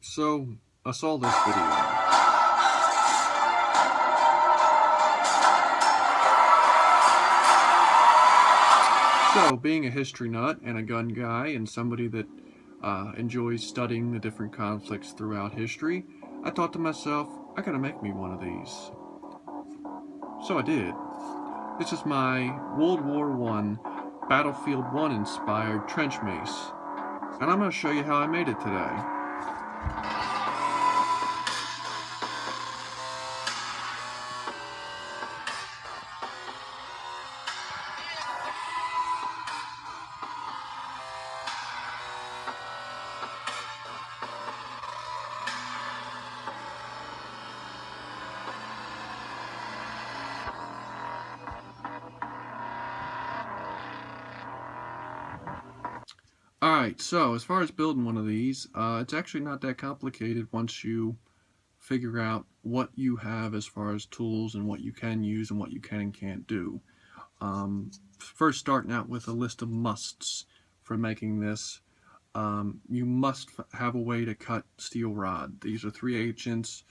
So, I saw this video. So, being a history nut and a gun guy and somebody that enjoys studying the different conflicts throughout history, I thought to myself, I gotta make me one of these. So I did. This is my World War I Battlefield 1 inspired trench mace. And I'm gonna show you how I made it today. Alright, so as far as building one of these, it's actually not that complicated once you figure out what you have as far as tools and what you can use and what you can and can't do. First, starting out with a list of musts for making this. You must have a way to cut steel rod. These are 3/8 inch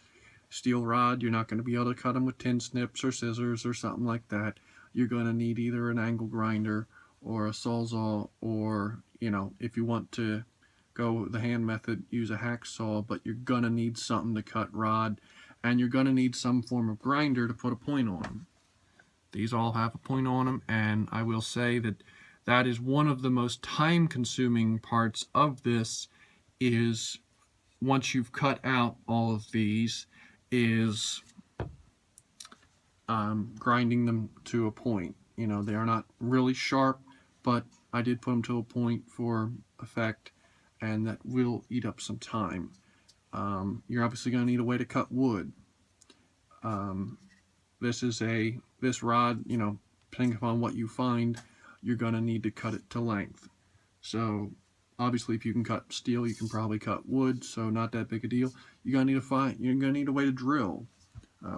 steel rod. You're not going to be able to cut them with tin snips or scissors or something like that. You're going to need either an angle grinder or a sawzall, or, you know, if you want to go the hand method, use a hacksaw, but you're going to need something to cut rod, and you're going to need some form of grinder to put a point on them. These all have a point on them, and I will say that that is one of the most time-consuming parts of this, is once you've cut out all of these, is grinding them to a point. You know, they are not really sharp, but I did put them to a point for effect, and that will eat up some time. You're obviously going to need a way to cut wood. This rod, you know, depending upon what you find, you're going to need to cut it to length. So obviously, if you can cut steel, you can probably cut wood, so not that big a deal. You're going to need a way to drill.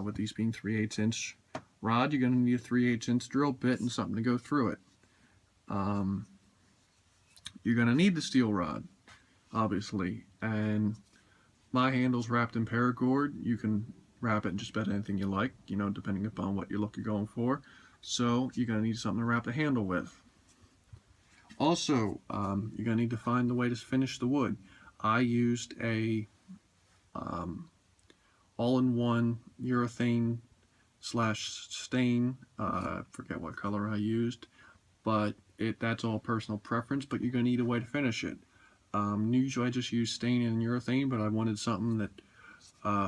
With these being 3/8 inch rod, you're going to need a 3/8 inch drill bit and something to go through it. You're going to need the steel rod, obviously, and my handle's wrapped in paracord. You can wrap it in just about anything you like, you know, depending upon what you're going for. So you're going to need something to wrap the handle with. Also, you're going to need to find the way to finish the wood. I used a all-in-one urethane / stain. I forget what color I used, but that's all personal preference, but you're going to need a way to finish it. Usually I just use stain and urethane, but I wanted something that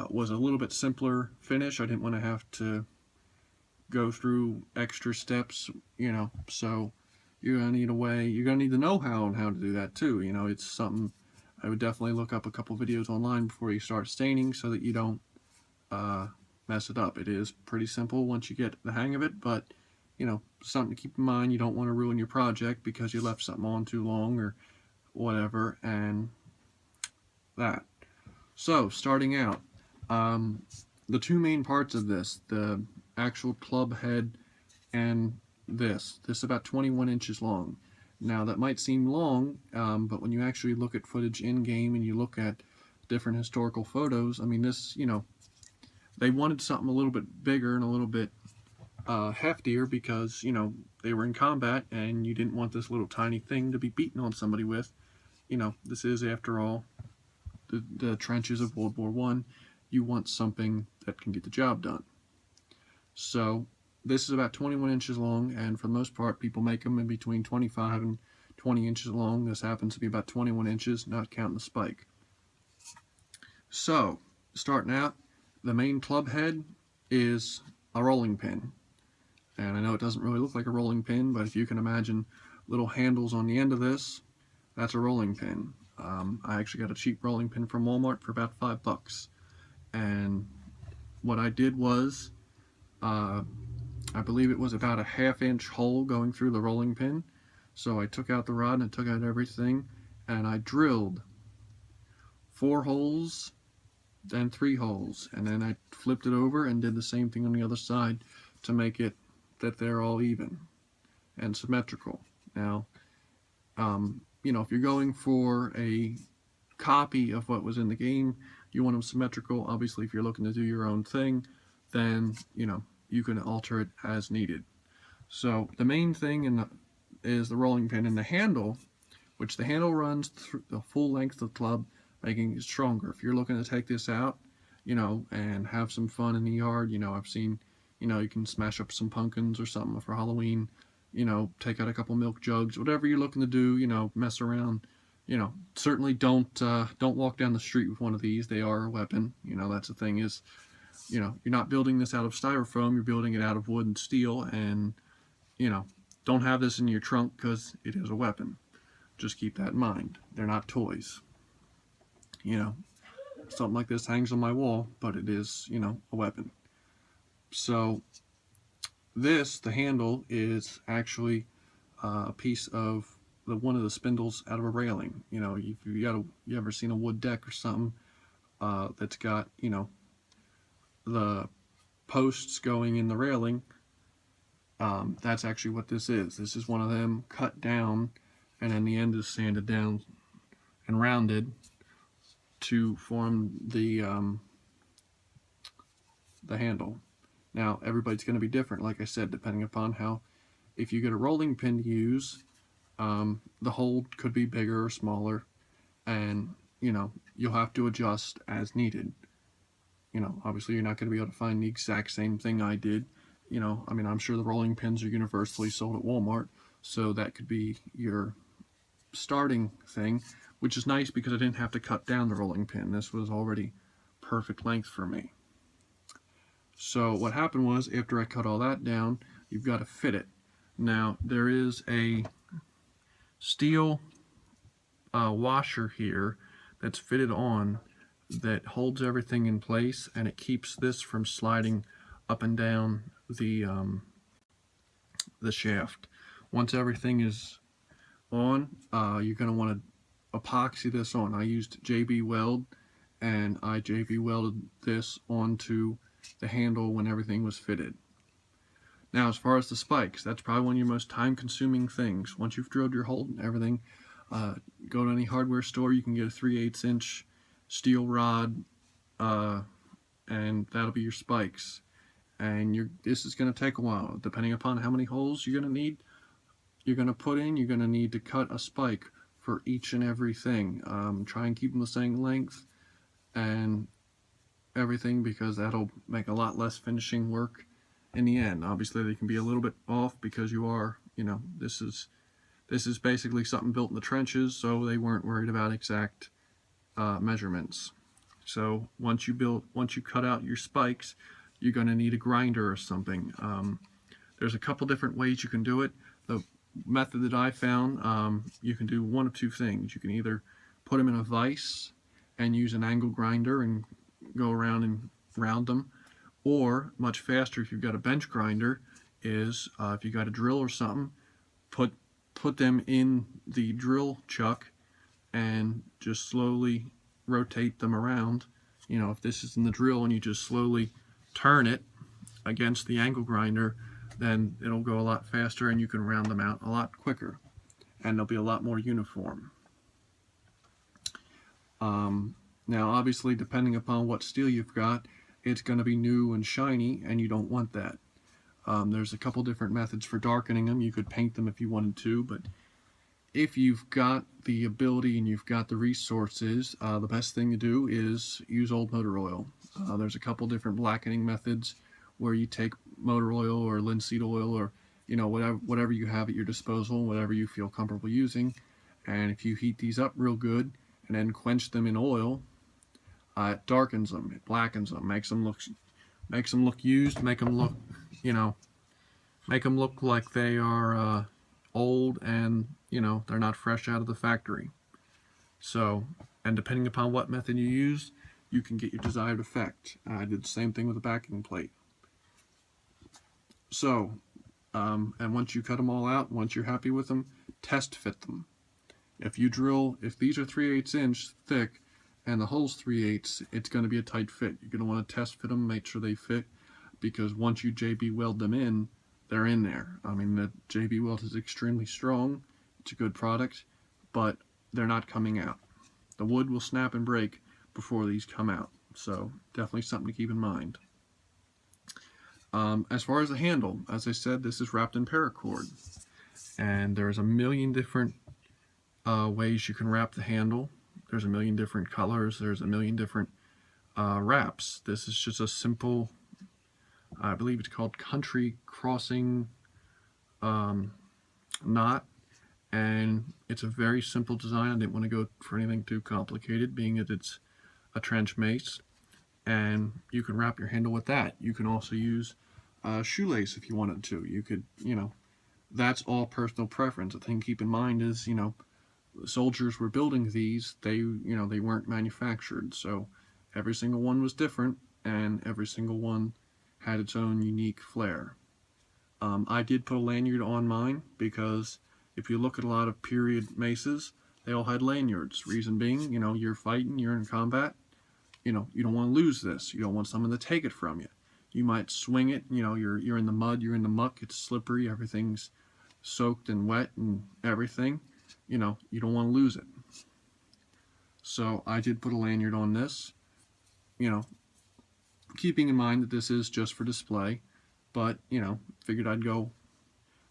was a little bit simpler finish. I didn't want to have to go through extra steps, you know, so you're going to need a way, you're going to need the know-how on how to do that too. You know, it's something I would definitely look up a couple videos online before you start staining so that you don't mess it up. It is pretty simple once you get the hang of it, but you know, something to keep in mind. You don't want to ruin your project because you left something on too long or whatever, and that. So, starting out, the two main parts of this, the actual club head and this is about 21 inches long. Now, that might seem long, but when you actually look at footage in-game and you look at different historical photos, I mean, this, you know, they wanted something a little bit bigger and a little bit heftier because, you know, they were in combat and you didn't want this little tiny thing to be beaten on somebody with. You know, this is, after all, the trenches of World War I. You want something that can get the job done. So this is about 21 inches long, and for the most part, people make them in between 25 and 20 inches long. This happens to be about 21 inches, not counting the spike. So, starting out, the main club head is a rolling pin. And I know it doesn't really look like a rolling pin, but if you can imagine little handles on the end of this, that's a rolling pin. I actually got a cheap rolling pin from Walmart for about $5. And what I did was, I believe it was about a 1/2 inch hole going through the rolling pin. So I took out the rod and I took out everything, and I drilled 4 holes, then 3 holes, and then I flipped it over and did the same thing on the other side to make it that they're all even and symmetrical. Now, you know, if you're going for a copy of what was in the game. You want them symmetrical. Obviously, if you're looking to do your own thing, then you can alter it as needed. So the main thing is the rolling pin and the handle, which the handle runs through the full length of the club, making it stronger. If you're looking to take this out, and have some fun in the yard, I've seen, you can smash up some pumpkins or something for Halloween, take out a couple milk jugs, whatever you're looking to do, mess around. Certainly don't walk down the street with one of these. They are a weapon. That's the thing is, you're not building this out of styrofoam. You're building it out of wood and steel, and don't have this in your trunk because it is a weapon. Just keep that in mind. They're not toys. Something like this hangs on my wall, but it is, a weapon. So the handle is actually a piece of one of the spindles out of a railing. If you ever seen a wood deck or something that's got, the posts going in the railing, that's actually what this is. This is one of them cut down, and then the end is sanded down and rounded to form the handle. Now everybody's going to be different, like I said, depending upon how. If you get a rolling pin to use, the hole could be bigger or smaller, and you'll have to adjust as needed. Obviously you're not going to be able to find the exact same thing I did. I'm sure the rolling pins are universally sold at Walmart, so that could be your starting thing, which is nice because I didn't have to cut down the rolling pin. This was already perfect length for me. So what happened was, after I cut all that down, you've got to fit it. Now there is a steel washer here that's fitted on that holds everything in place, and it keeps this from sliding up and down the shaft. Once everything is on, you're going to want to epoxy this on. I used JB Weld, and I JB welded this onto the handle when everything was fitted. Now as far as the spikes, that's probably one of your most time consuming things. Once you've drilled your hole and everything, go to any hardware store, you can get a 3/8 inch steel rod, and that'll be your spikes. And this is going to take a while, depending upon how many holes you're going to need. You're going to put in, you're going to need to cut a spike for each and every thing. Try and keep them the same length and everything, because that'll make a lot less finishing work in the end. Obviously they can be a little bit off because you are, this is basically something built in the trenches, so they weren't worried about exact measurements. So once you cut out your spikes, you're going to need a grinder or something. There's a couple different ways you can do it. The method that I found, you can do one of two things. You can either put them in a vise and use an angle grinder and go around and round them, or much faster if you've got a bench grinder, is if you got a drill or something, put them in the drill chuck and just slowly rotate them around. If this is in the drill and you just slowly turn it against the angle grinder, then it'll go a lot faster and you can round them out a lot quicker, and they'll be a lot more uniform. Now obviously, depending upon what steel you've got, it's going to be new and shiny, and you don't want that. There's a couple different methods for darkening them. You could paint them if you wanted to, but if you've got the ability and you've got the resources, the best thing to do is use old motor oil. There's a couple different blackening methods where you take motor oil or linseed oil, or whatever you have at your disposal, whatever you feel comfortable using, and if you heat these up real good and then quench them in oil, it darkens them, it blackens them, makes them look used, make them look like they are old, and they're not fresh out of the factory. So, and depending upon what method you use, you can get your desired effect. I did the same thing with the backing plate. So, and once you cut them all out, once you're happy with them, test fit them. If these are 3/8 inch thick and the hole's 3/8, it's going to be a tight fit. You're going to want to test fit them, make sure they fit, because once you JB weld them in, they're in there. I mean, the JB weld is extremely strong. It's a good product, but they're not coming out. The wood will snap and break before these come out. So definitely something to keep in mind. As far as the handle, as I said, this is wrapped in paracord. And there's a million different ways you can wrap the handle. There's a million different colors. There's a million different wraps. This is just a simple, I believe it's called country crossing knot. And it's a very simple design. I didn't want to go for anything too complicated, being that it's a trench mace. And you can wrap your handle with that. You can also use shoelace if you wanted to. You could, that's all personal preference. The thing to keep in mind is, soldiers were building these. They weren't manufactured, so every single one was different, and every single one had its own unique flair. I did put a lanyard on mine because if you look at a lot of period maces, they all had lanyards. Reason being, you're fighting, you're in combat. You don't want to lose this. You don't want someone to take it from you. You might swing it. You're in the mud, you're in the muck. It's slippery. Everything's soaked and wet and everything. You don't want to lose it. So I did put a lanyard on this. Keeping in mind that this is just for display, but figured I'd go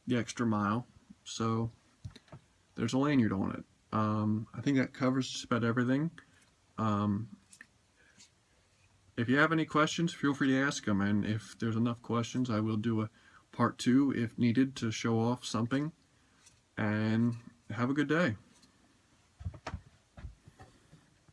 the extra mile. So there's a lanyard on it. I think that covers just about everything. If you have any questions, feel free to ask them, and if there's enough questions, I will do a part 2 if needed to show off something. And have a good day.